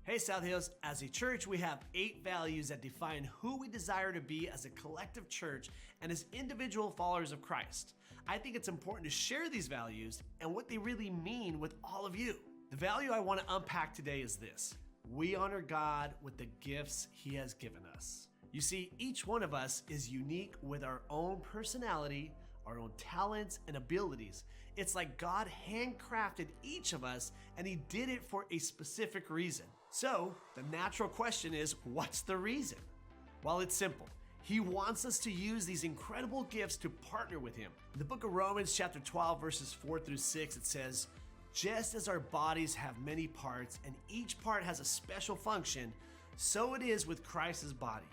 Hey South Hills, as a church, we have 8 values that define who we desire to be as a collective church and as individual followers of Christ. I think it's important to share these values and what they really mean with all of you. The value I want to unpack today is this: we honor God with the gifts He has given us. You see, each one of us is unique with our own personality, our own talents and abilities. It's like God handcrafted each of us, and He did it for a specific reason. So the natural question is, what's the reason? Well, it's simple. He wants us to use these incredible gifts to partner with Him. In the book of Romans chapter 12, verses 4 through 6, it says, "Just as our bodies have many parts and each part has a special function, so it is with Christ's body.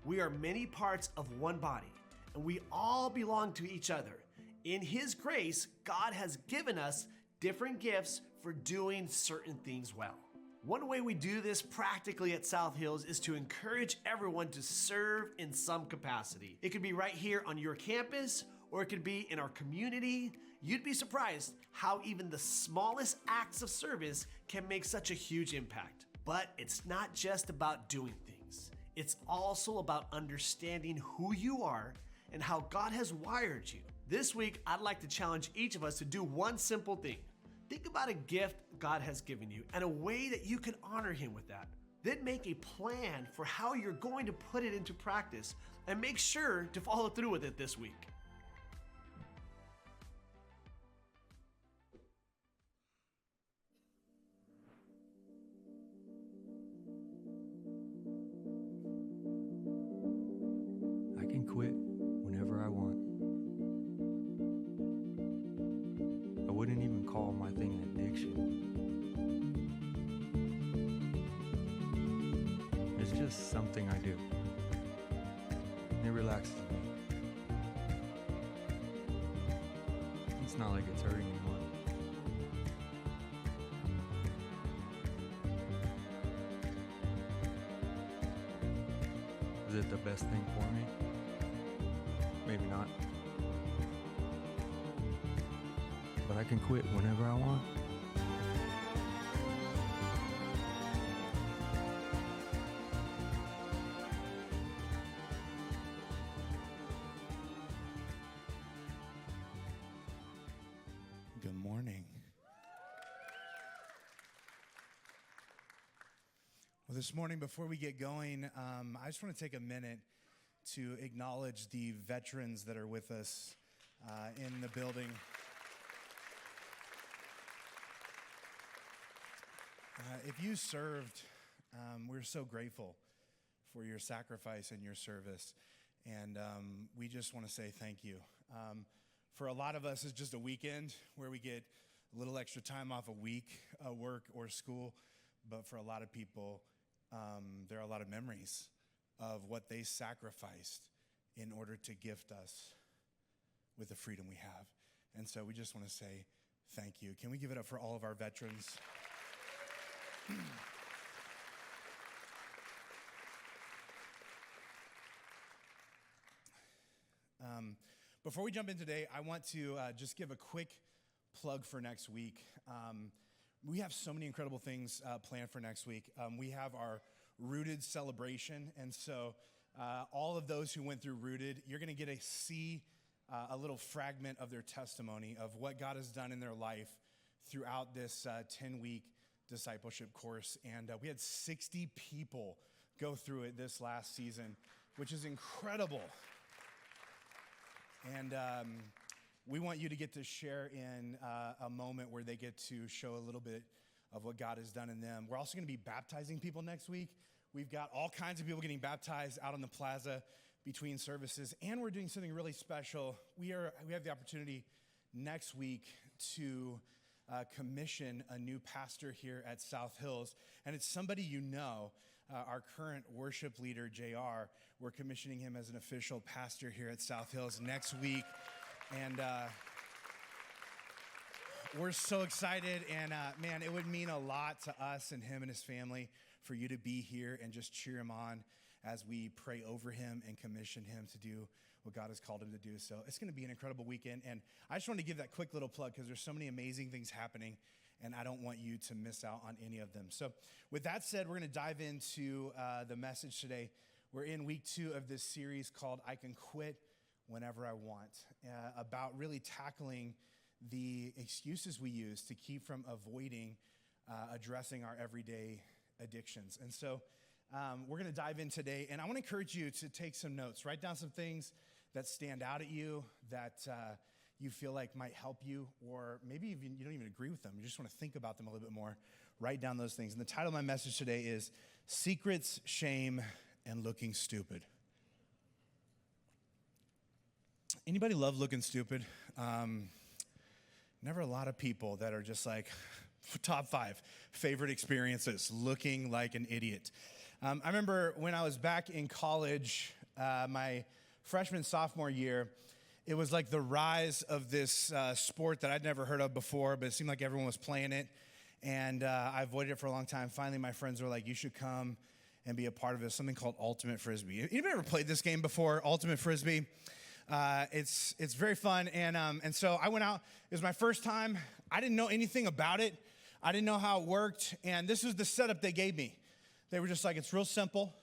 We are many parts of one body, and we all belong to each other. In His grace, God has given us different gifts for doing certain things well." One way we do this practically at South Hills is to encourage everyone to serve in some capacity. It could be right here on your campus, or it could be in our community. You'd be surprised how even the smallest acts of service can make such a huge impact. But it's not just about doing things. It's also about understanding who you are and how God has wired you. This week, I'd like to challenge each of us to do one simple thing. Think about a gift God has given you and a way that you can honor Him with that. Then make a plan for how you're going to put it into practice, and make sure to follow through with it this week. I can quit whenever I want. I wouldn't even call my thing an addiction. It's just something I do. It relaxes me. It's not like it's hurting anyone. Is it the best thing for me? Maybe not. But I can quit whenever I want. Good morning. Well, this morning, before we get going, I just want to take a minute to acknowledge the veterans that are with us in the building. If you served, we're so grateful for your sacrifice and your service, and we just want to say thank you. For a lot of us, it's just a weekend where we get a little extra time off a week, work or school, but for a lot of people, there are a lot of memories of what they sacrificed in order to gift us with the freedom we have. And so we just want to say thank you. Can we give it up for all of our veterans? Before we jump in today, I want to just give a quick plug for next week. We have so many incredible things planned for next week. We have our Rooted celebration, and so all of those who went through Rooted, you're going to get to see a little fragment of their testimony of what God has done in their life throughout this 10-week discipleship course. And we had 60 people go through it this last season, which is incredible. And we want you to get to share in a moment where they get to show a little bit of what God has done in them. We're also going to be baptizing people next week. We've got all kinds of people getting baptized out on the plaza between services, and we're doing something really special. We have the opportunity next week to commission a new pastor here at South Hills, and it's somebody you know, our current worship leader, JR. We're commissioning him as an official pastor here at South Hills next week, and we're so excited, and man, it would mean a lot to us and him and his family for you to be here and just cheer him on as we pray over him and commission him to do what God has called him to do. So it's going to be an incredible weekend, and I just want to give that quick little plug because there's so many amazing things happening and I don't want you to miss out on any of them. So with that said, we're going to dive into the message today. We're in week 2 of this series called I Can Quit Whenever I Want, about really tackling the excuses we use to keep from avoiding addressing our everyday addictions. And so we're going to dive in today, and I want to encourage you to take some notes. Write down some things that stand out at you, that you feel like might help you, or maybe even you don't even agree with them. You just want to think about them a little bit more. Write down those things. And the title of my message today is Secrets, Shame, and Looking Stupid. Anybody love looking stupid? Never a lot of people that are just like, top 5 favorite experiences, looking like an idiot. I remember when I was back in college, my freshman, sophomore year, it was like the rise of this sport that I'd never heard of before, but it seemed like everyone was playing it, and I avoided it for a long time. Finally, my friends were like, you should come and be a part of it, something called Ultimate Frisbee. Anybody ever played this game before, Ultimate Frisbee? It's very fun, and so I went out. It was my first time. I didn't know anything about it. I didn't know how it worked, and this was the setup they gave me. They were just like, it's real simple.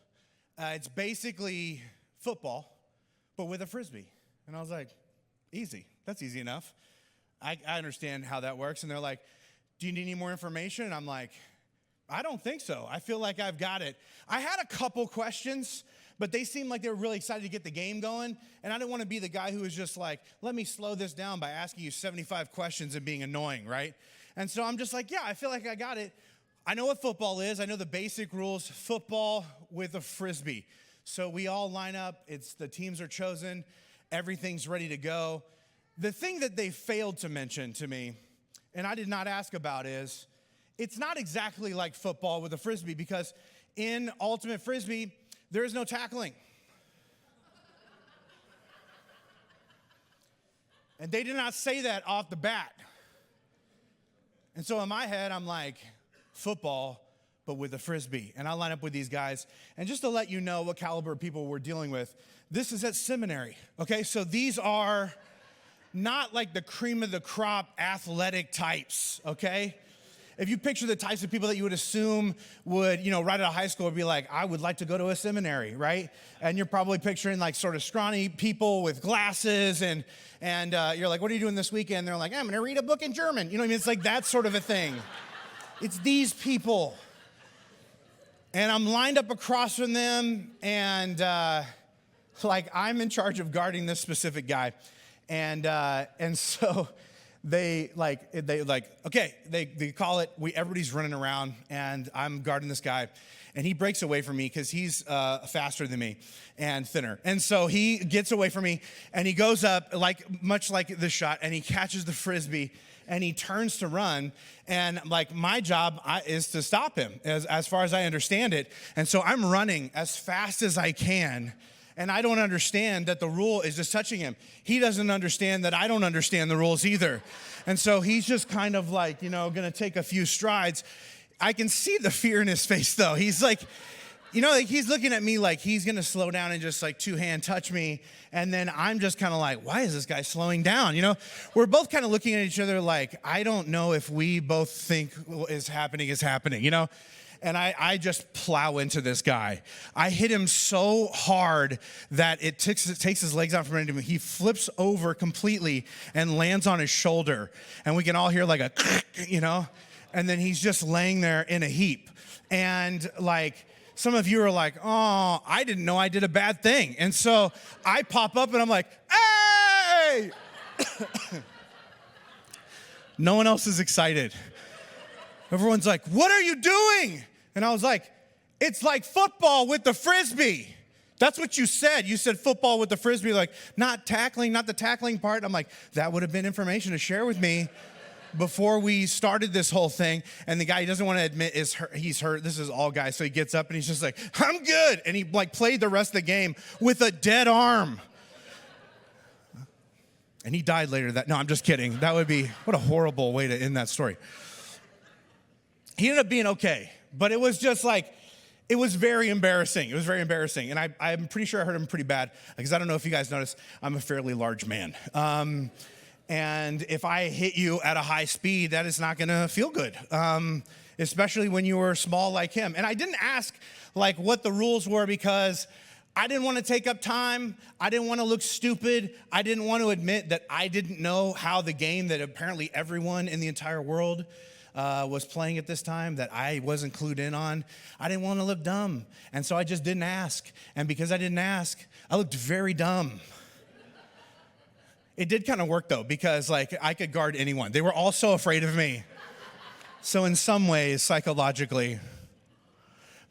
It's basically football, but with a Frisbee. And I was like, easy. That's easy enough. I understand how that works. And they're like, do you need any more information? And I'm like, I don't think so. I feel like I've got it. I had a couple questions, but they seemed like they were really excited to get the game going. And I didn't want to be the guy who was just like, let me slow this down by asking you 75 questions and being annoying, right? And so I'm just like, yeah, I feel like I got it. I know what football is. I know the basic rules. Football with a Frisbee. So we all line up. The teams are chosen. Everything's ready to go. The thing that they failed to mention to me, and I did not ask about, is it's not exactly like football with a Frisbee, because in Ultimate Frisbee, there is no tackling. And they did not say that off the bat. And so in my head, I'm like, football, but with a Frisbee. And I line up with these guys. And just to let you know what caliber of people we're dealing with, this is at seminary, okay? So these are not like the cream of the crop athletic types, okay? If you picture the types of people that you would assume would, right out of high school would be like, I would like to go to a seminary, right? And you're probably picturing like sort of scrawny people with glasses, and you're like, what are you doing this weekend? They're like, I'm gonna read a book in German. You know what I mean? It's like that sort of a thing. It's these people. And I'm lined up across from them, and I'm in charge of guarding this specific guy. And so they call it, everybody's running around, and I'm guarding this guy, and he breaks away from me because he's faster than me and thinner. And so he gets away from me, and he goes up much like this shot, and he catches the Frisbee, and he turns to run, and my job is to stop him as far as I understand it. And so I'm running as fast as I can, and I don't understand that the rule is just touching him. He doesn't understand that I don't understand the rules either. And so he's just kind of gonna take a few strides. I can see the fear in his face though. He's like, he's looking at me like he's gonna slow down and just two-hand touch me. And then I'm just kind of like, why is this guy slowing down? We're both kind of looking at each other like, I don't know if we both think what is happening. And I just plow into this guy. I hit him so hard that it takes his legs out from under him. He flips over completely and lands on his shoulder. And we can all hear like a, and then he's just laying there in a heap. And some of you are like, oh, I didn't know I did a bad thing. And so I pop up and I'm like, hey! No one else is excited. Everyone's like, what are you doing? And I was like, it's like football with the Frisbee. That's what you said. You said football with the Frisbee, not tackling, not the tackling part. I'm like, that would have been information to share with me before we started this whole thing. And the guy he doesn't want to admit he's hurt. This is all guys. So he gets up and he's just like, I'm good. And he played the rest of the game with a dead arm. And he died later no, I'm just kidding. That would be, what a horrible way to end that story. He ended up being okay, but it was just it was very embarrassing. It was very embarrassing. And I'm pretty sure I hurt him pretty bad, because I don't know if you guys noticed, I'm a fairly large man. And if I hit you at a high speed, that is not gonna feel good, especially when you were small like him. And I didn't ask like what the rules were because I didn't want to take up time. I didn't want to look stupid. I didn't want to admit that I didn't know how the game that apparently everyone in the entire world was playing at this time that I wasn't clued in on. I didn't want to look dumb. And so I just didn't ask. And because I didn't ask, I looked very dumb. It did kind of work though, because like I could guard anyone. They were all so afraid of me. So in some ways, psychologically.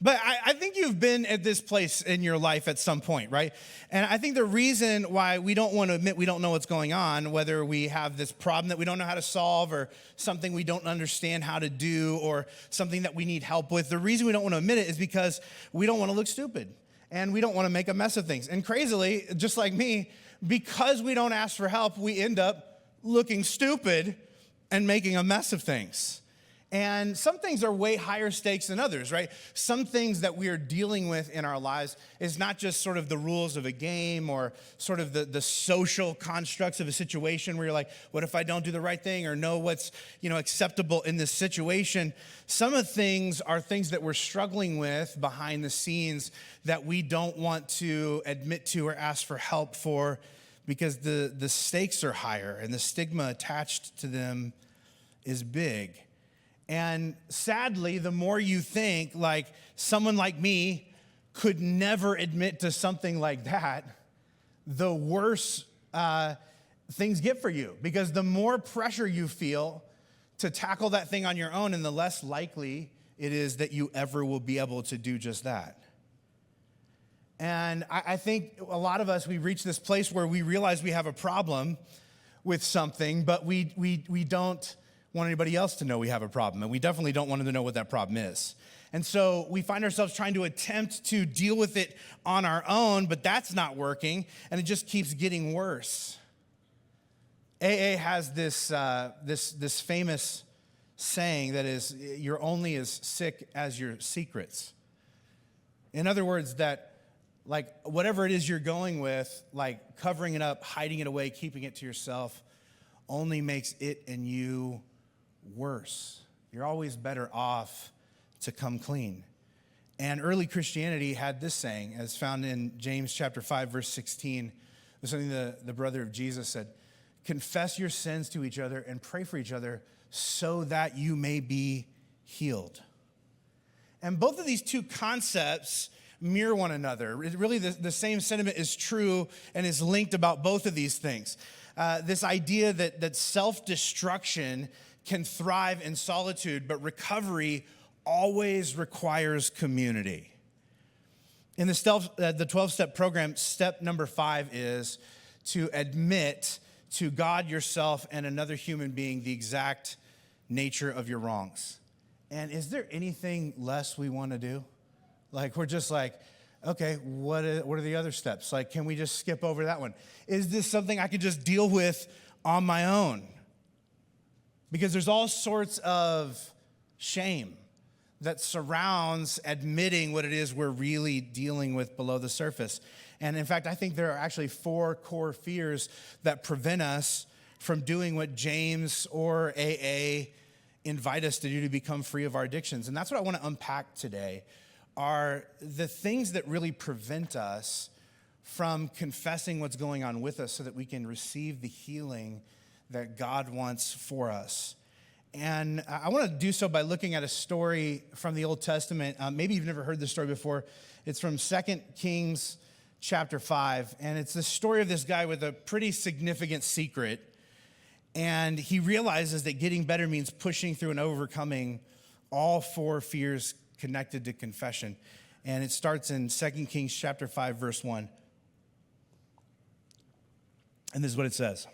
But I think you've been at this place in your life at some point, right? And I think the reason why we don't want to admit we don't know what's going on, whether we have this problem that we don't know how to solve or something we don't understand how to do or something that we need help with, the reason we don't want to admit it is because we don't want to look stupid and we don't want to make a mess of things. And crazily, just like me, because we don't ask for help, we end up looking stupid and making a mess of things. And some things are way higher stakes than others, right? Some things that we are dealing with in our lives is not just sort of the rules of a game or sort of the social constructs of a situation where you're like, what if I don't do the right thing or know what's, acceptable in this situation? Some of the things are things that we're struggling with behind the scenes that we don't want to admit to or ask for help for because the stakes are higher and the stigma attached to them is big. And sadly, the more you think like someone like me could never admit to something like that, the worse things get for you. Because the more pressure you feel to tackle that thing on your own, and the less likely it is that you ever will be able to do just that. And I think a lot of us, we reach this place where we realize we have a problem with something, but we don't want anybody else to know we have a problem, and we definitely don't want them to know what that problem is. And so we find ourselves trying to attempt to deal with it on our own, but that's not working, and it just keeps getting worse. AA has this famous saying that is, you're only as sick as your secrets. In other words, that like whatever it is you're going with, like covering it up, hiding it away, keeping it to yourself, only makes it and you worse. You're always better off to come clean. And early Christianity had this saying, as found in James chapter 5, verse 16. It was something the brother of Jesus said, confess your sins to each other and pray for each other so that you may be healed. And both of these two concepts mirror one another. Really, the same sentiment is true and is linked about both of these things. This idea that self-destruction can thrive in solitude, but recovery always requires community. In the 12-step program, step number 5 is to admit to God, yourself, and another human being the exact nature of your wrongs. And is there anything less we want to do? Like, we're just like, okay, what are the other steps? Like, can we just skip over that one? Is this something I could just deal with on my own? Because there's all sorts of shame that surrounds admitting what it is we're really dealing with below the surface. And in fact, I think there are actually 4 core fears that prevent us from doing what James or AA invite us to do to become free of our addictions. And that's what I want to unpack today, are the things that really prevent us from confessing what's going on with us so that we can receive the healing that God wants for us. And I want to do so by looking at a story from the Old Testament. Maybe you've never heard this story before. It's from 2 Kings chapter 5. And it's the story of this guy with a pretty significant secret. And he realizes that getting better means pushing through and overcoming all 4 fears connected to confession. And it starts in 2 Kings chapter 5, verse 1. And this is what it says.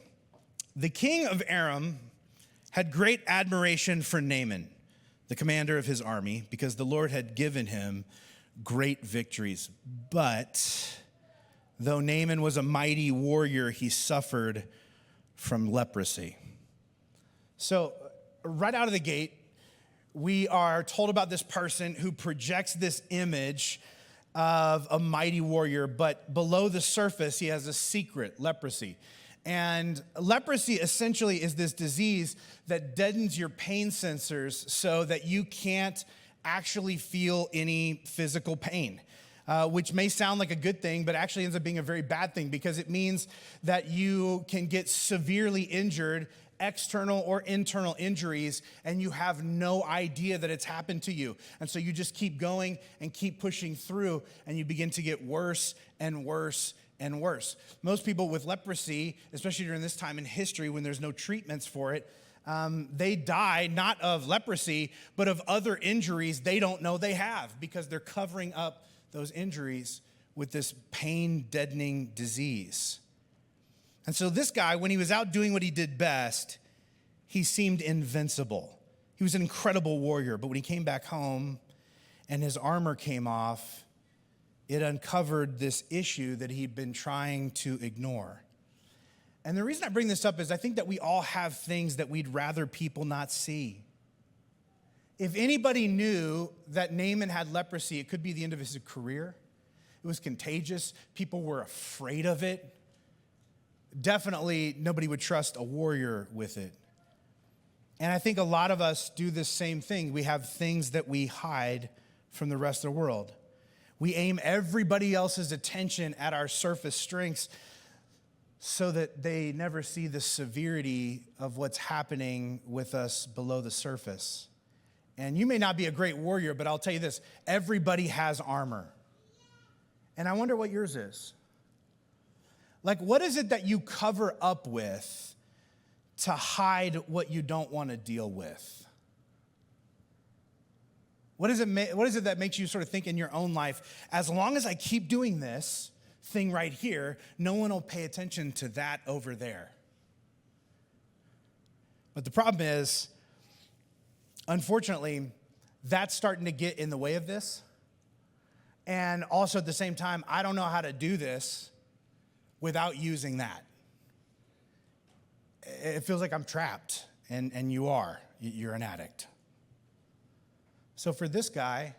The king of Aram had great admiration for Naaman, the commander of his army, because the Lord had given him great victories. But though Naaman was a mighty warrior, he suffered from leprosy. So right out of the gate, we are told about this person who projects this image of a mighty warrior, but below the surface, he has a secret, leprosy. And leprosy essentially is this disease that deadens your pain sensors so that you can't actually feel any physical pain, which may sound like a good thing, but actually ends up being a very bad thing because it means that you can get severely injured, external or internal injuries, and you have no idea that it's happened to you. And so you just keep going and keep pushing through, and you begin to get worse and worse and worse. Most people with leprosy, especially during this time in history when there's no treatments for it, they die not of leprosy, but of other injuries they don't know they have because they're covering up those injuries with this pain-deadening disease. And so this guy, when he was out doing what he did best, he seemed invincible. He was an incredible warrior, but when he came back home and his armor came off, it uncovered this issue that he'd been trying to ignore. And the reason I bring this up is I think that we all have things that we'd rather people not see. If anybody knew that Naaman had leprosy, it could be the end of his career. It was contagious. People were afraid of it. Definitely nobody would trust a warrior with it. And I think a lot of us do this same thing. We have things that we hide from the rest of the world. We aim everybody else's attention at our surface strengths so that they never see the severity of what's happening with us below the surface. And you may not be a great warrior, but I'll tell you this, everybody has armor. And I wonder what yours is. Like, what is it that you cover up with to hide what you don't want to deal with? What is it that makes you sort of think in your own life, as long as I keep doing this thing right here, no one will pay attention to that over there? But the problem is, unfortunately, that's starting to get in the way of this. And also at the same time, I don't know how to do this without using that. It feels like I'm trapped, and you are. You're an addict. So for this guy,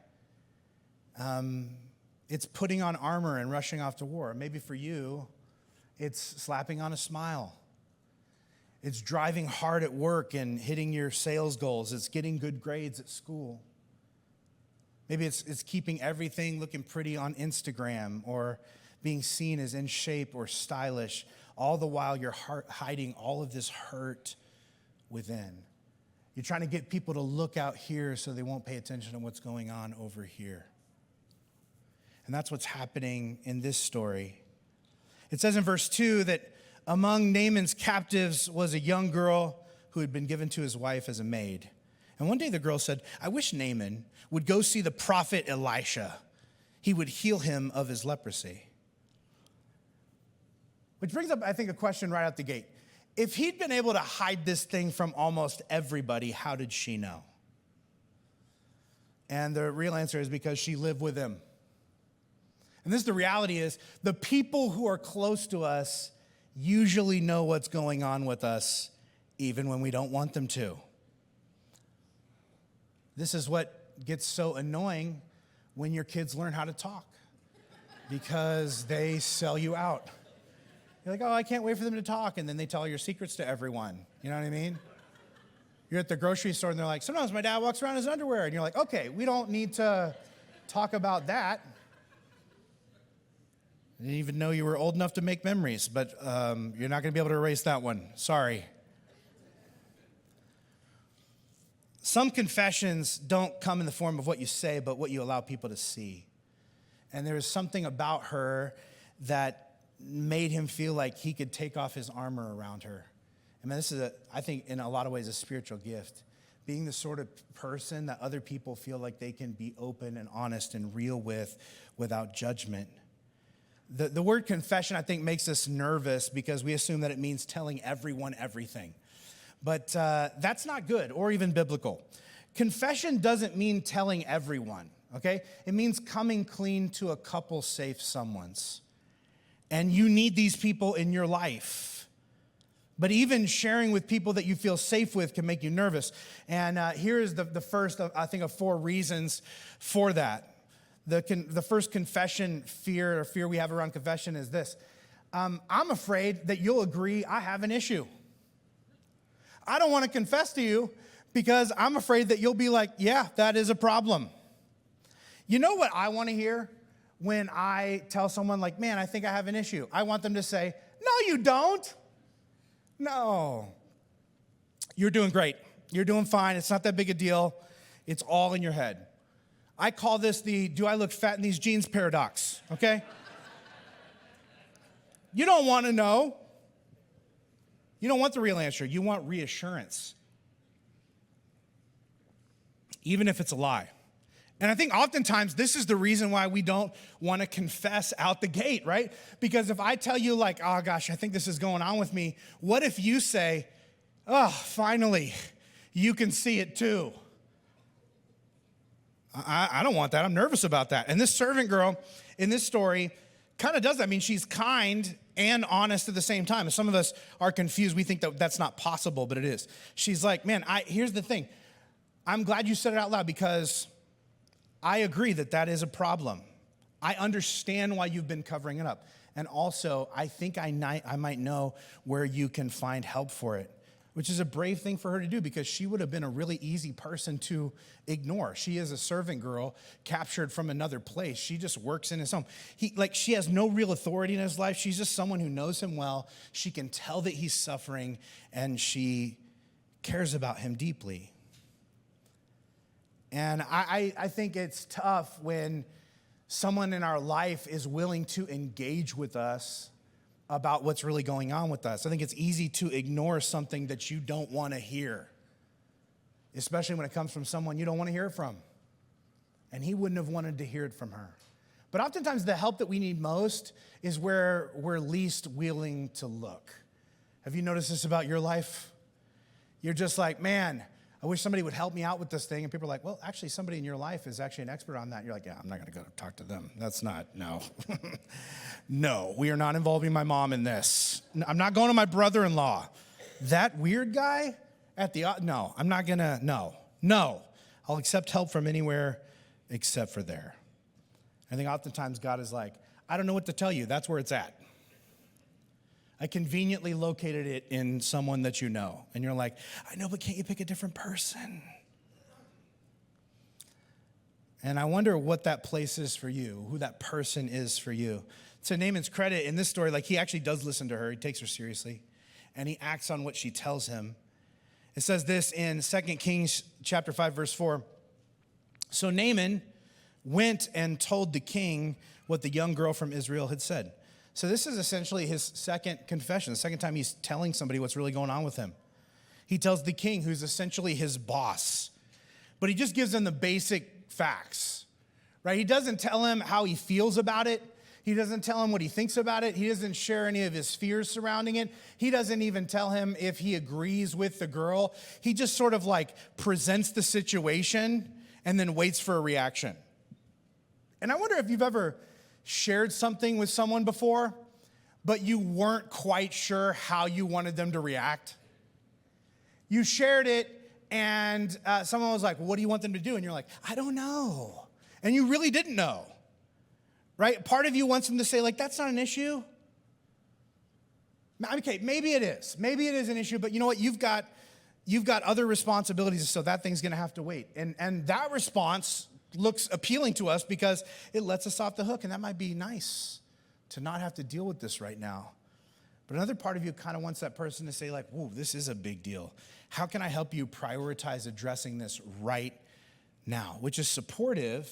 it's putting on armor and rushing off to war. Maybe for you, it's slapping on a smile. It's driving hard at work and hitting your sales goals. It's getting good grades at school. Maybe it's keeping everything looking pretty on Instagram or being seen as in shape or stylish, all the while you're hiding all of this hurt within. You're trying to get people to look out here so they won't pay attention to what's going on over here. And that's what's happening in this story. It says in verse 2 that among Naaman's captives was a young girl who had been given to his wife as a maid. And one day the girl said, I wish Naaman would go see the prophet Elisha. He would heal him of his leprosy. Which brings up, I think, a question right out the gate. If he'd been able to hide this thing from almost everybody, how did she know? And the real answer is because she lived with him. And this, the reality is, the people who are close to us usually know what's going on with us, even when we don't want them to. This is what gets so annoying when your kids learn how to talk, because they sell you out. You're like, oh, I can't wait for them to talk. And then they tell your secrets to everyone. You know what I mean? You're at the grocery store and they're like, sometimes my dad walks around in his underwear. And you're like, okay, we don't need to talk about that. I didn't even know you were old enough to make memories, but you're not going to be able to erase that one. Sorry. Some confessions don't come in the form of what you say, but what you allow people to see. And there was something about her that made him feel like he could take off his armor around her. I mean, this is, I think, in a lot of ways, a spiritual gift. Being the sort of person that other people feel like they can be open and honest and real with without judgment. The word confession, I think, makes us nervous because we assume that it means telling everyone everything. But that's not good or even biblical. Confession doesn't mean telling everyone, okay? It means coming clean to a couple safe someones. And you need these people in your life. But even sharing with people that you feel safe with can make you nervous. And here is the first, I think, of 4 reasons for that. The first confession fear we have around confession is this. I'm afraid that you'll agree I have an issue. I don't want to confess to you because I'm afraid that you'll be like, yeah, that is a problem. You know what I want to hear when I tell someone like, man, I think I have an issue? I want them to say, no, you don't. No. You're doing great. You're doing fine. It's not that big a deal. It's all in your head. I call this the do I look fat in these jeans paradox, okay? You don't want to know. You don't want the real answer. You want reassurance, even if it's a lie. And I think oftentimes this is the reason why we don't want to confess out the gate, right? Because if I tell you like, oh gosh, I think this is going on with me, what if you say, oh, finally, you can see it too? I don't want that. I'm nervous about that. And this servant girl in this story kind of does that. I mean, she's kind and honest at the same time. And some of us are confused. We think that that's not possible, but it is. She's like, man, here's the thing. I'm glad you said it out loud because I agree that that is a problem. I understand why you've been covering it up. And also, I think I might know where you can find help for it, which is a brave thing for her to do because she would have been a really easy person to ignore. She is a servant girl captured from another place. She just works in his home. She has no real authority in his life. She's just someone who knows him well. She can tell that he's suffering and she cares about him deeply. And I think it's tough when someone in our life is willing to engage with us about what's really going on with us. I think it's easy to ignore something that you don't want to hear, especially when it comes from someone you don't want to hear it from. And he wouldn't have wanted to hear it from her. But oftentimes the help that we need most is where we're least willing to look. Have you noticed this about your life? You're just like, man, I wish somebody would help me out with this thing. And people are like, well, actually, somebody in your life is actually an expert on that. And you're like, yeah, I'm not going to go talk to them. That's not, no. No, we are not involving my mom in this. I'm not going to my brother-in-law. That weird guy at the, no, I'm not going to, no. I'll accept help from anywhere except for there. I think oftentimes God is like, I don't know what to tell you. That's where it's at. I conveniently located it in someone that you know. And you're like, I know, but can't you pick a different person? And I wonder what that place is for you, who that person is for you. To Naaman's credit, in this story, like he actually does listen to her. He takes her seriously. And he acts on what she tells him. It says this in 2 Kings chapter 5, verse 4. So Naaman went and told the king what the young girl from Israel had said. So this is essentially his second confession, the second time he's telling somebody what's really going on with him. He tells the king, who's essentially his boss, but he just gives him the basic facts, right? He doesn't tell him how he feels about it. He doesn't tell him what he thinks about it. He doesn't share any of his fears surrounding it. He doesn't even tell him if he agrees with the girl. He just sort of like presents the situation and then waits for a reaction. And I wonder if you've ever shared something with someone before, but you weren't quite sure how you wanted them to react. You shared it, and someone was like, well, what do you want them to do? And you're like, I don't know. And you really didn't know, right? Part of you wants them to say, like, that's not an issue. Okay, maybe it is. Maybe it is an issue, but you know what? You've got other responsibilities, so that thing's going to have to wait. And that response looks appealing to us because it lets us off the hook, and that might be nice to not have to deal with this right now. But another part of you kind of wants that person to say like, whoa, this is a big deal. How can I help you prioritize addressing this right now? Which is supportive,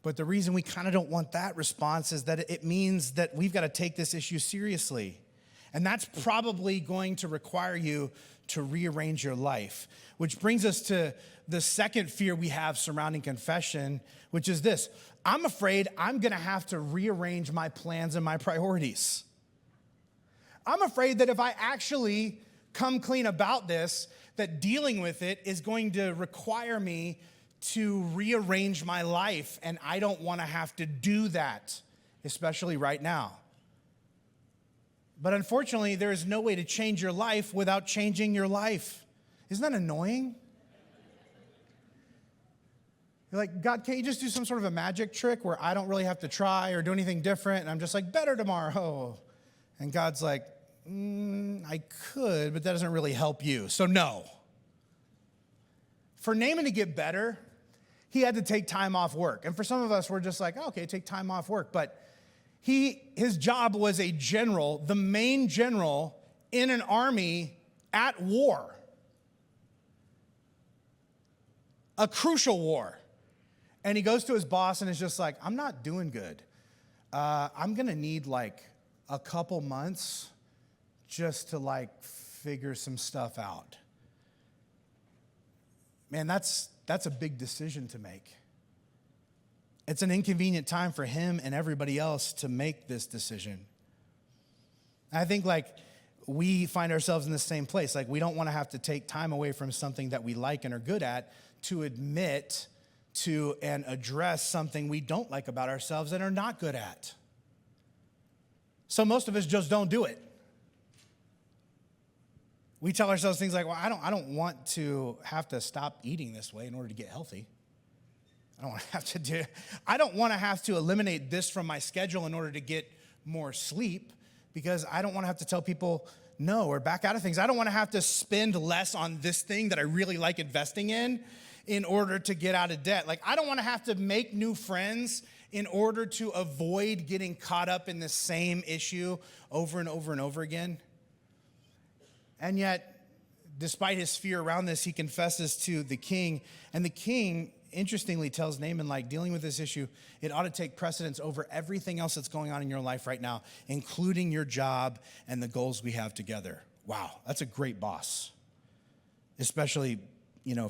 but the reason we kind of don't want that response is that it means that we've got to take this issue seriously. And that's probably going to require you to rearrange your life, which brings us to the second fear we have surrounding confession, which is this. I'm afraid I'm going to have to rearrange my plans and my priorities. I'm afraid that if I actually come clean about this, that dealing with it is going to require me to rearrange my life, and I don't want to have to do that, especially right now. But unfortunately, there is no way to change your life without changing your life. Isn't that annoying? You're like, God, can't you just do some sort of a magic trick where I don't really have to try or do anything different? And I'm just like, better tomorrow. And God's like, I could, but that doesn't really help you. So no. For Naaman to get better, he had to take time off work. And for some of us, we're just like, okay, take time off work. But his job was a general, the main general in an army at war. A crucial war. And he goes to his boss and is just like, I'm not doing good. I'm going to need like a couple months just to like figure some stuff out. Man, that's a big decision to make. It's an inconvenient time for him and everybody else to make this decision. I think like we find ourselves in the same place. Like we don't want to have to take time away from something that we like and are good at to admit to and address something we don't like about ourselves and are not good at. So most of us just don't do it. We tell ourselves things like, well, I don't want to have to stop eating this way in order to get healthy. I don't want to have to eliminate this from my schedule in order to get more sleep, because I don't want to have to tell people no or back out of things. I don't want to have to spend less on this thing that I really like investing in order to get out of debt. Like, I don't want to have to make new friends in order to avoid getting caught up in the same issue over and over and over again. And yet, despite his fear around this, he confesses to the king. And the king, interestingly, tells Naaman, like, dealing with this issue, it ought to take precedence over everything else that's going on in your life right now, including your job and the goals we have together. Wow, that's a great boss. Especially,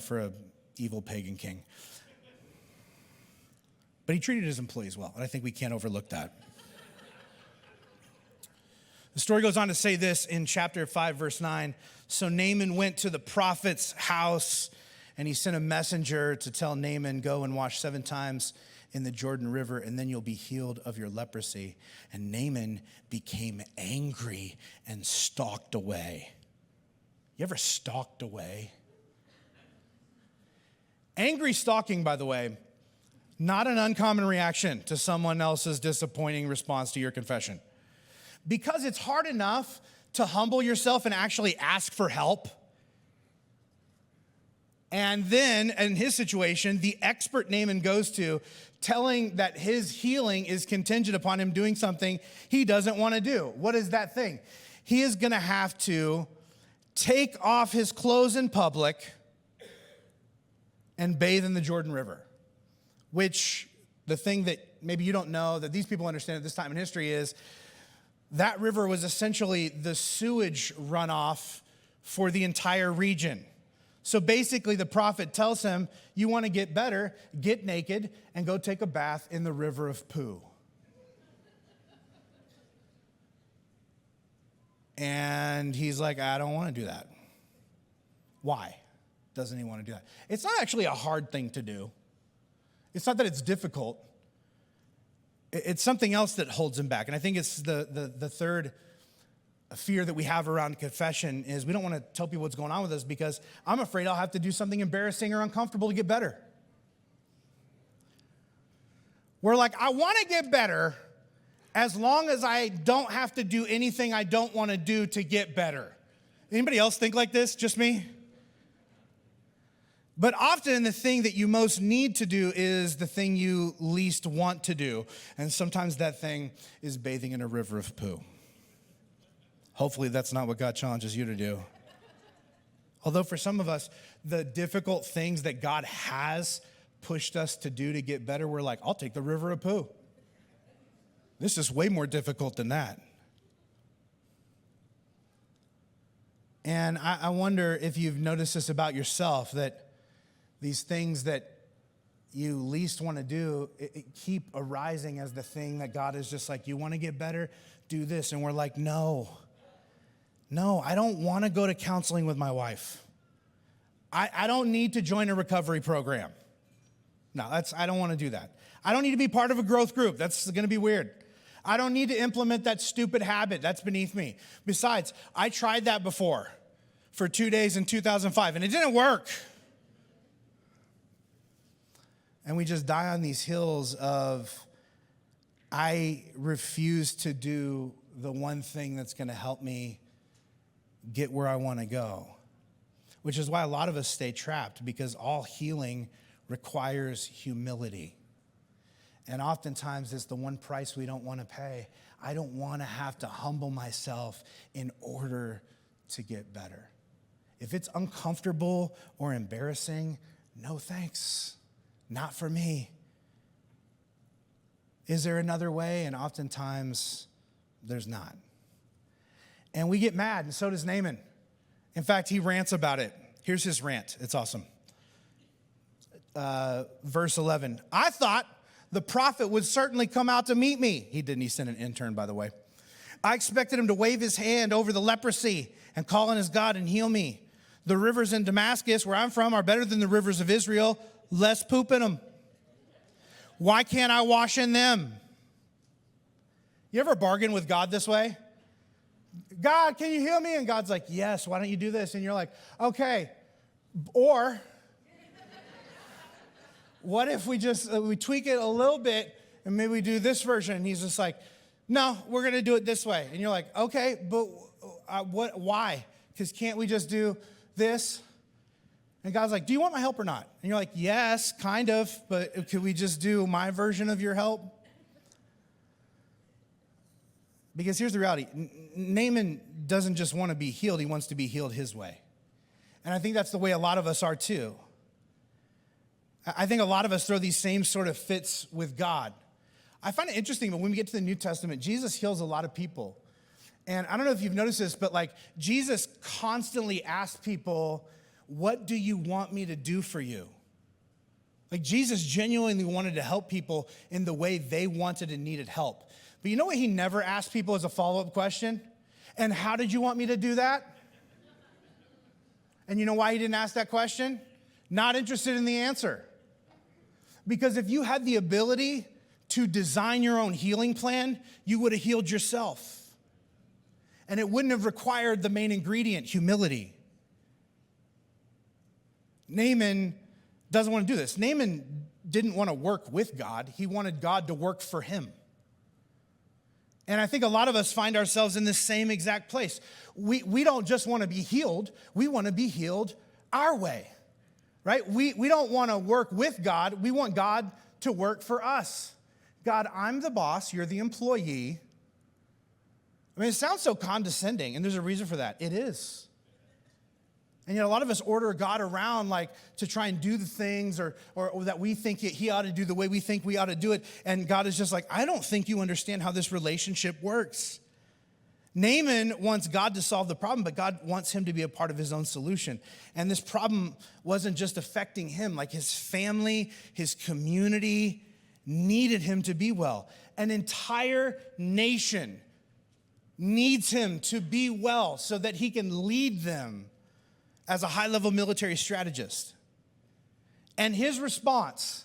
for a evil pagan king. But he treated his employees well, and I think we can't overlook that. The story goes on to say this in chapter 5, verse 9. So Naaman went to the prophet's house, and he sent a messenger to tell Naaman, go and wash 7 times in the Jordan River, and then you'll be healed of your leprosy. And Naaman became angry and stalked away. You ever stalked away? Angry stalking, by the way, not an uncommon reaction to someone else's disappointing response to your confession. Because it's hard enough to humble yourself and actually ask for help. And then, in his situation, the expert Naaman goes to, telling that his healing is contingent upon him doing something he doesn't want to do. What is that thing? He is going to have to take off his clothes in public and bathe in the Jordan River, which the thing that maybe you don't know that these people understand at this time in history is that river was essentially the sewage runoff for the entire region. So basically the prophet tells him, you want to get better, get naked and go take a bath in the river of poo. And he's like, I don't want to do that. Why doesn't he want to do that? It's not actually a hard thing to do. It's not that it's difficult. It's something else that holds him back. And I think it's the third fear that we have around confession is we don't want to tell people what's going on with us because I'm afraid I'll have to do something embarrassing or uncomfortable to get better. We're like, I want to get better as long as I don't have to do anything I don't want to do to get better. Anybody else think like this? Just me? But often the thing that you most need to do is the thing you least want to do. And sometimes that thing is bathing in a river of poo. Hopefully that's not what God challenges you to do. Although for some of us, the difficult things that God has pushed us to do to get better, we're like, I'll take the river of poo. This is way more difficult than that. And I wonder if you've noticed this about yourself, that these things that you least want to do, it keep arising as the thing that God is just like, you want to get better? Do this. And we're like, no, I don't want to go to counseling with my wife. I don't need to join a recovery program. No, I don't want to do that. I don't need to be part of a growth group. That's going to be weird. I don't need to implement that stupid habit. That's beneath me. Besides, I tried that before for 2 days in 2005, and it didn't work. And we just die on these hills of, I refuse to do the one thing that's going to help me get where I want to go. Which is why a lot of us stay trapped, because all healing requires humility. And oftentimes it's the one price we don't want to pay. I don't want to have to humble myself in order to get better. If it's uncomfortable or embarrassing, no thanks. Not for me. Is there another way? And oftentimes there's not. And we get mad, and so does Naaman. In fact, he rants about it. Here's his rant. It's awesome. Verse 11. I thought the prophet would certainly come out to meet me. He didn't. He sent an intern, by the way. I expected him to wave his hand over the leprosy and call on his God and heal me. The rivers in Damascus, where I'm from, are better than the rivers of Israel. Less poop in them. Why can't I wash in them? You ever bargain with God this way? God, can you heal me? And God's like, yes, why don't you do this? And you're like, okay. Or what if we just we tweak it a little bit and maybe we do this version? And he's just like, no, we're going to do it this way. And you're like, okay, but why? Because can't we just do this? And God's like, do you want my help or not? And you're like, yes, kind of, but could we just do my version of your help? Because here's the reality. Naaman doesn't just want to be healed. He wants to be healed his way. And I think that's the way a lot of us are too. I think a lot of us throw these same sort of fits with God. I find it interesting, but when we get to the New Testament, Jesus heals a lot of people. And I don't know if you've noticed this, but like Jesus constantly asks people, what do you want me to do for you? Like Jesus genuinely wanted to help people in the way they wanted and needed help. But you know what he never asked people as a follow-up question? And how did you want me to do that? And you know why he didn't ask that question? Not interested in the answer. Because if you had the ability to design your own healing plan, you would have healed yourself. And it wouldn't have required the main ingredient, humility. Naaman doesn't want to do this. Naaman didn't want to work with God. He wanted God to work for him. And I think a lot of us find ourselves in this same exact place. We don't just want to be healed. We want to be healed our way, right? We don't want to work with God. We want God to work for us. God, I'm the boss. You're the employee. I mean, it sounds so condescending, and there's a reason for that. It is. And yet a lot of us order God around like to try and do the things or that we think he ought to do the way we think we ought to do it. And God is just like, I don't think you understand how this relationship works. Naaman wants God to solve the problem, but God wants him to be a part of his own solution. And this problem wasn't just affecting him, like his family, his community needed him to be well. An entire nation needs him to be well so that he can lead them as a high-level military strategist. And his response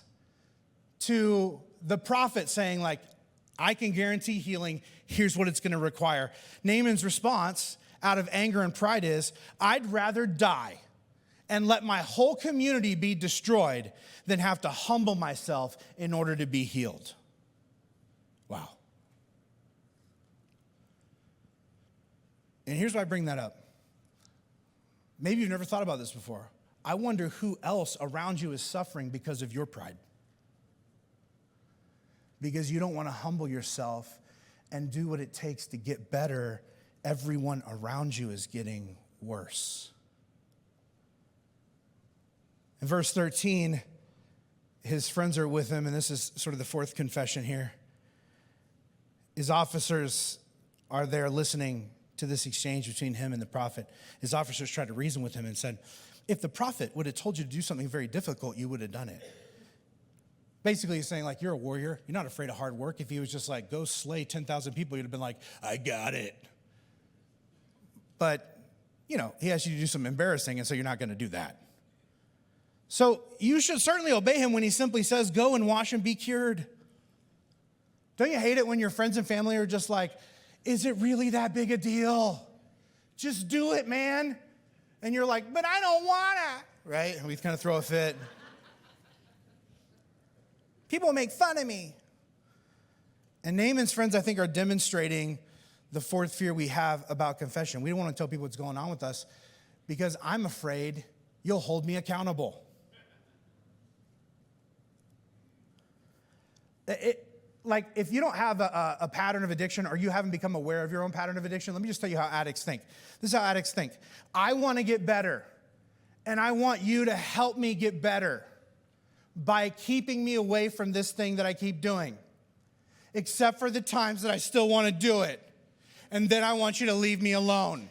to the prophet saying, like, I can guarantee healing, here's what it's gonna require. Naaman's response out of anger and pride is, I'd rather die and let my whole community be destroyed than have to humble myself in order to be healed. Wow. And here's why I bring that up. Maybe you've never thought about this before. I wonder who else around you is suffering because of your pride. Because you don't want to humble yourself and do what it takes to get better. Everyone around you is getting worse. In verse 13, his friends are with him, and this is sort of the fourth confession here. His officers are there listening to this exchange between him and the prophet. His officers tried to reason with him and said, if the prophet would have told you to do something very difficult, you would have done it. Basically, he's saying, like, you're a warrior. You're not afraid of hard work. If he was just like, go slay 10,000 people, you'd have been like, I got it. But, you know, he asked you to do something embarrassing, and so you're not going to do that. So you should certainly obey him when he simply says, go and wash and be cured. Don't you hate it when your friends and family are just like, is it really that big a deal? Just do it, man. And you're like, but I don't want to, right? And we kind of throw a fit. People make fun of me. And Naaman's friends, I think, are demonstrating the fourth fear we have about confession. We don't want to tell people what's going on with us because I'm afraid you'll hold me accountable. Like, if you don't have a pattern of addiction or you haven't become aware of your own pattern of addiction, let me just tell you how addicts think. This is how addicts think. I want to get better, and I want you to help me get better by keeping me away from this thing that I keep doing, except for the times that I still want to do it. And then I want you to leave me alone.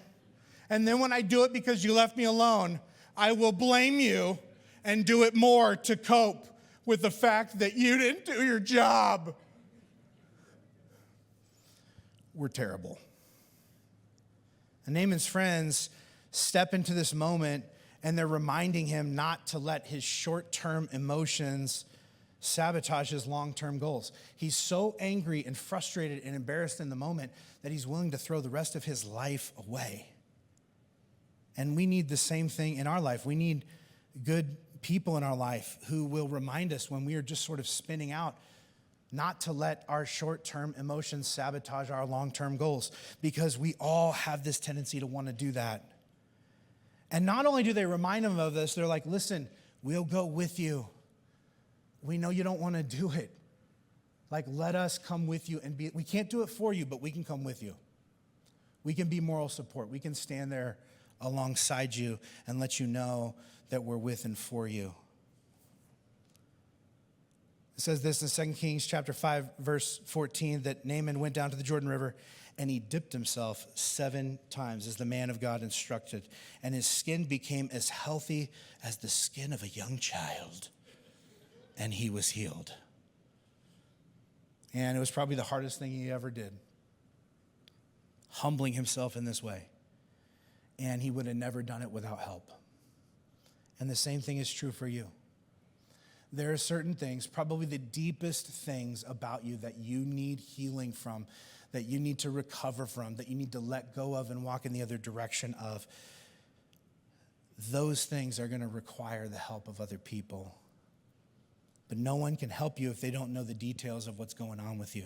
And then when I do it because you left me alone, I will blame you and do it more to cope with the fact that you didn't do your job. We're terrible. And Naaman's friends step into this moment and they're reminding him not to let his short-term emotions sabotage his long-term goals. He's so angry and frustrated and embarrassed in the moment that he's willing to throw the rest of his life away. And we need the same thing in our life. We need good people in our life who will remind us when we are just sort of spinning out not to let our short-term emotions sabotage our long-term goals, because we all have this tendency to want to do that. And not only do they remind them of this, they're like, listen, we'll go with you. We know you don't want to do it. Like, let us come with you and we can't do it for you, but we can come with you. We can be moral support. We can stand there alongside you and let you know that we're with and for you. It says this in 2 Kings chapter 5, verse 14, that Naaman went down to the Jordan River and he dipped himself 7 times as the man of God instructed, and his skin became as healthy as the skin of a young child, and he was healed. And it was probably the hardest thing he ever did, humbling himself in this way. And he would have never done it without help. And the same thing is true for you. There are certain things, probably the deepest things about you that you need healing from, that you need to recover from, that you need to let go of and walk in the other direction of. Those things are going to require the help of other people. But no one can help you if they don't know the details of what's going on with you.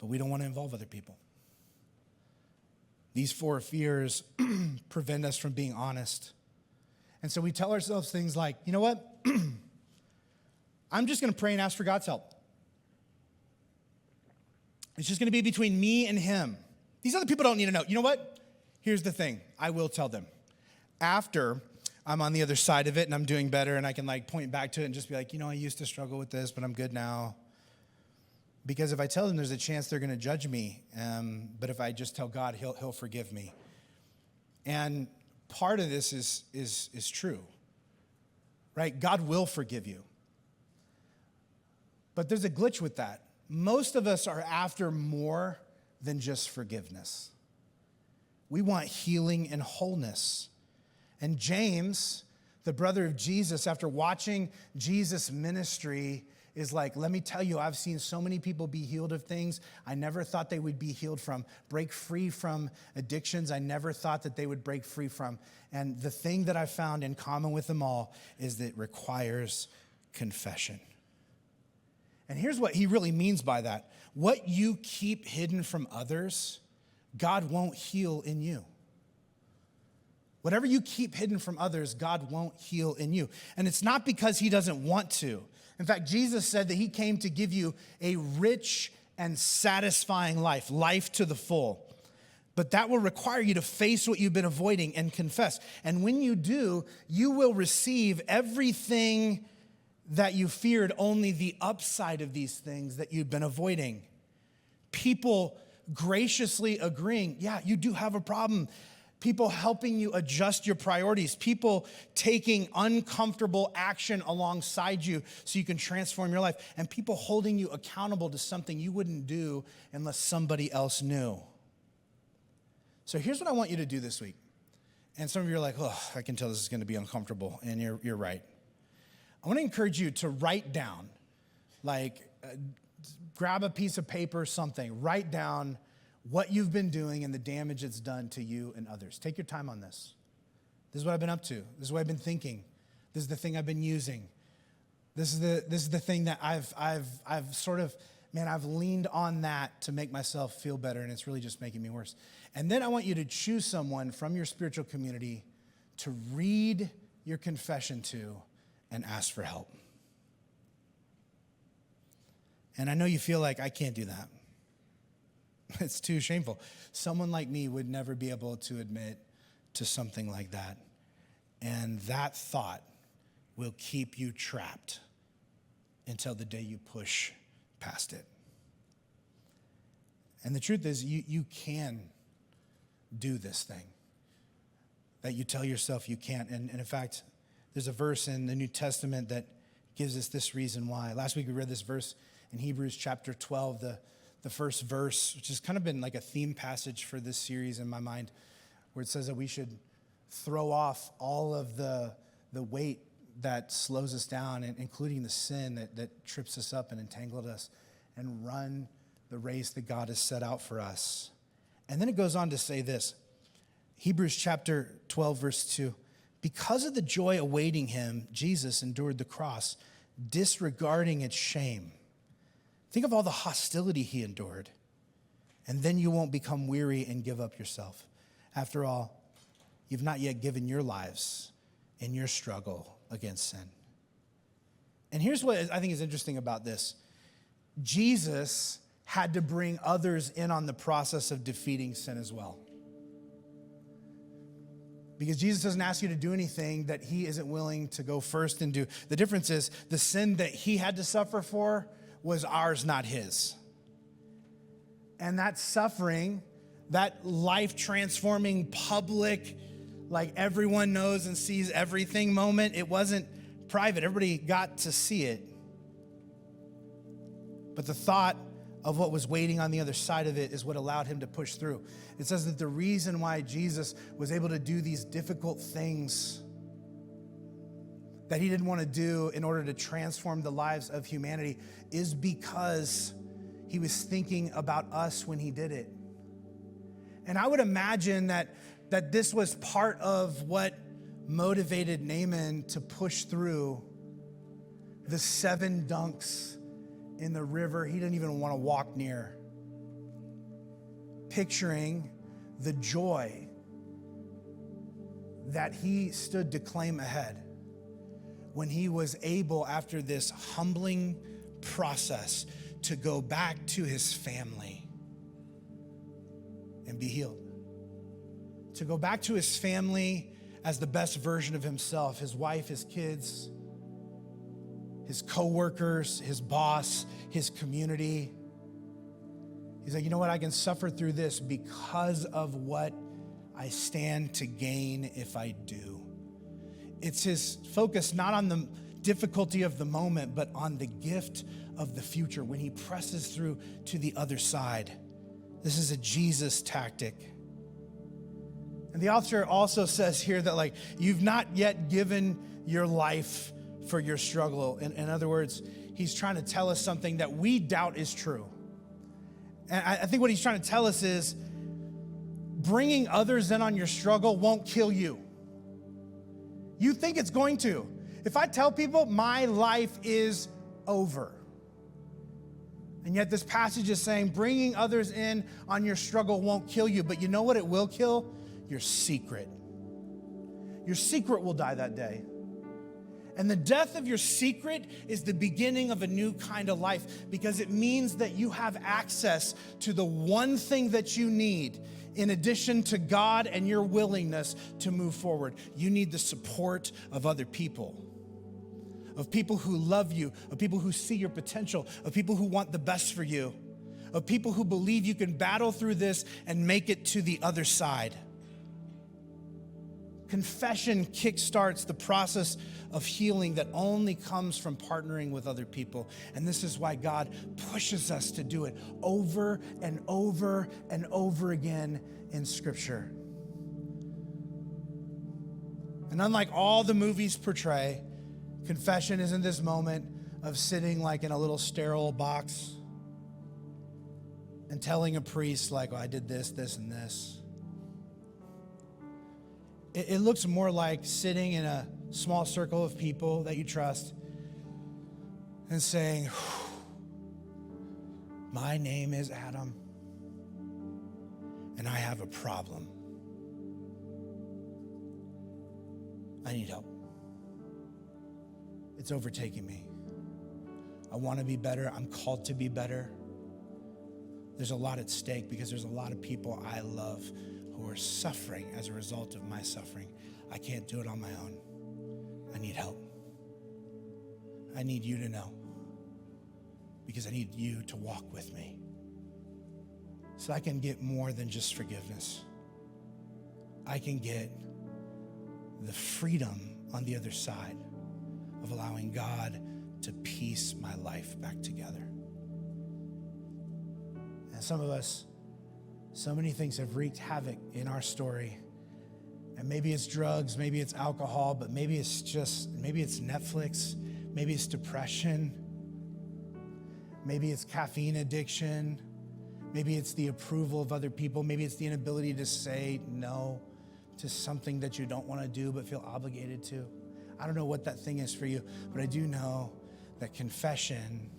But we don't want to involve other people. These 4 fears prevent us from being honest. And so we tell ourselves things like, you know what? I'm just going to pray and ask for God's help. It's just going to be between me and him. These other people don't need to know. You know what? Here's the thing. I will tell them. After I'm on the other side of it and I'm doing better and I can like point back to it and just be like, you know, I used to struggle with this, but I'm good now. Because if I tell them, there's a chance they're going to judge me. But if I just tell God, he'll forgive me. And part of this is true, right? God will forgive you. But there's a glitch with that. Most of us are after more than just forgiveness. We want healing and wholeness. And James, the brother of Jesus, after watching Jesus' ministry, is like, let me tell you, I've seen so many people be healed of things I never thought they would be healed from, break free from addictions I never thought that they would break free from. And the thing that I found in common with them all is that it requires confession. And here's what he really means by that. What you keep hidden from others, God won't heal in you. Whatever you keep hidden from others, God won't heal in you. And it's not because he doesn't want to. In fact, Jesus said that he came to give you a rich and satisfying life, life to the full. But that will require you to face what you've been avoiding and confess. And when you do, you will receive everything that you feared, only the upside of these things that you've been avoiding. People graciously agreeing, yeah, you do have a problem. People helping you adjust your priorities. People taking uncomfortable action alongside you so you can transform your life. And people holding you accountable to something you wouldn't do unless somebody else knew. So here's what I want you to do this week. And some of you are like, oh, I can tell this is going to be uncomfortable. And you're right. I want to encourage you to write down, grab a piece of paper, something, write down what you've been doing and the damage it's done to you and others. Take your time on this. This is what I've been up to. This is what I've been thinking. This is the thing I've been using. This is the thing that I've sort of man, I've leaned on that to make myself feel better, and it's really just making me worse. And then I want you to choose someone from your spiritual community to read your confession to and ask for help. And I know you feel like I can't do that. It's too shameful. Someone like me would never be able to admit to something like that. And that thought will keep you trapped until the day you push past it. And the truth is, you can do this thing that you tell yourself you can't. And in fact, there's a verse in the New Testament that gives us this reason why. Last week we read this verse in Hebrews chapter 12, the first verse, which has kind of been like a theme passage for this series in my mind, where it says that we should throw off all of the weight that slows us down, including the sin that trips us up and entangled us, and run the race that God has set out for us. And then it goes on to say this, Hebrews chapter 12, verse 2, because of the joy awaiting him, Jesus endured the cross, disregarding its shame. Think of all the hostility he endured, and then you won't become weary and give up yourself. After all, you've not yet given your lives in your struggle against sin. And here's what I think is interesting about this. Jesus had to bring others in on the process of defeating sin as well. Because Jesus doesn't ask you to do anything that he isn't willing to go first and do. The difference is the sin that he had to suffer for was ours, not his. And that suffering, that life-transforming public, like everyone knows and sees everything moment, it wasn't private. Everybody got to see it. But the thought of what was waiting on the other side of it is what allowed him to push through. It says that the reason why Jesus was able to do these difficult things that he didn't want to do in order to transform the lives of humanity is because he was thinking about us when he did it. And I would imagine that this was part of what motivated Naaman to push through the 7 dunks in the river he didn't even want to walk near, picturing the joy that he stood to claim ahead when he was able, after this humbling process, to go back to his family and be healed. To go back to his family as the best version of himself, his wife, his kids, his coworkers, his boss, his community. He's like, you know what? I can suffer through this because of what I stand to gain if I do. It's his focus not on the difficulty of the moment, but on the gift of the future when he presses through to the other side. This is a Jesus tactic. And the author also says here that, like, you've not yet given your life for your struggle. In other words, he's trying to tell us something that we doubt is true. And I think what he's trying to tell us is bringing others in on your struggle won't kill you. You think it's going to. If I tell people my life is over, and yet this passage is saying bringing others in on your struggle won't kill you, but you know what it will kill? Your secret. Your secret will die that day. And the death of your secret is the beginning of a new kind of life, because it means that you have access to the one thing that you need in addition to God and your willingness to move forward. You need the support of other people, of people who love you, of people who see your potential, of people who want the best for you, of people who believe you can battle through this and make it to the other side. Confession kickstarts the process of healing that only comes from partnering with other people. And this is why God pushes us to do it over and over and over again in Scripture. And unlike all the movies portray, confession isn't this moment of sitting like in a little sterile box and telling a priest, like, oh, I did this, this, and this. It looks more like sitting in a small circle of people that you trust and saying, My name is Adam, and I have a problem. I need help. It's overtaking me. I want to be better. I'm called to be better. There's a lot at stake because there's a lot of people I love who are suffering as a result of my suffering. I can't do it on my own. I need help. I need you to know, because I need you to walk with me so I can get more than just forgiveness. I can get the freedom on the other side of allowing God to piece my life back together. And some of us, so many things have wreaked havoc in our story. And maybe it's drugs, maybe it's alcohol, but maybe it's Netflix, maybe it's depression, maybe it's caffeine addiction, maybe it's the approval of other people, maybe it's the inability to say no to something that you don't want to do but feel obligated to. I don't know what that thing is for you, but I do know that confession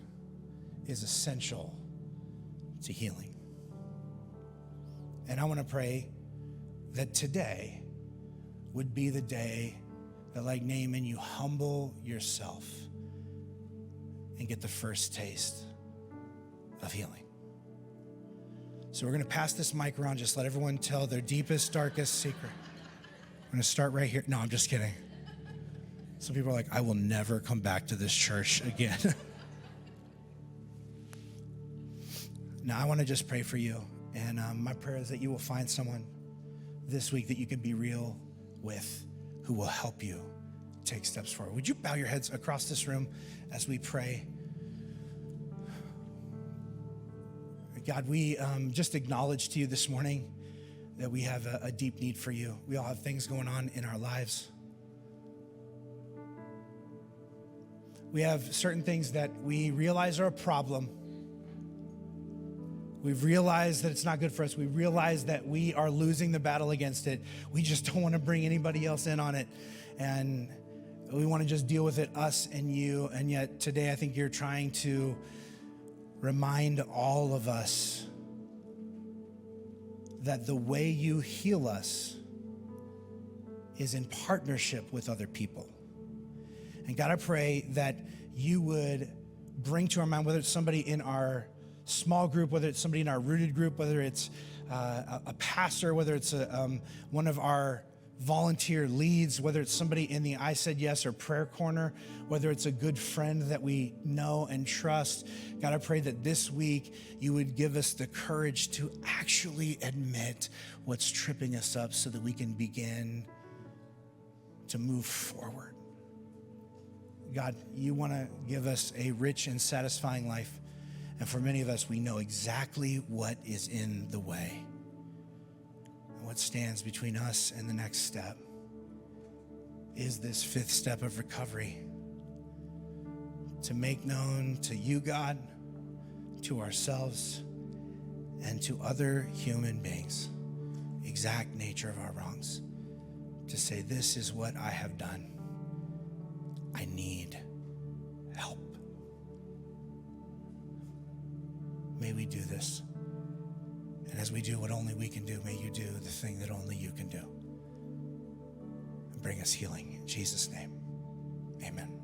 is essential to healing. And I want to pray that today would be the day that, like Naaman, you humble yourself and get the first taste of healing. So we're going to pass this mic around. Just let everyone tell their deepest, darkest secret. I'm going to start right here. No, I'm just kidding. Some people are like, I will never come back to this church again. Now, I want to just pray for you. And my prayer is that you will find someone this week that you can be real with, who will help you take steps forward. Would you bow your heads across this room as we pray? God, we just acknowledge to you this morning that we have a deep need for you. We all have things going on in our lives. We have certain things that we realize are a problem. We've realized that it's not good for us. We realize that we are losing the battle against it. We just don't want to bring anybody else in on it. And we want to just deal with it, us and you. And yet today, I think you're trying to remind all of us that the way you heal us is in partnership with other people. And God, I pray that you would bring to our mind, whether it's somebody in our small group, whether it's somebody in our rooted group, whether it's a pastor, whether it's one of our volunteer leads, whether it's somebody in the I Said Yes or prayer corner, whether it's a good friend that we know and trust. God, I pray that this week you would give us the courage to actually admit what's tripping us up so that we can begin to move forward. God, you want to give us a rich and satisfying life. And for many of us, we know exactly what is in the way and what stands between us and the next step is this fifth step of recovery, to make known to you, God, to ourselves, and to other human beings, exact nature of our wrongs, to say, this is what I have done. I need help. May we do this. And as we do what only we can do, may you do the thing that only you can do. And bring us healing. In Jesus' name, amen.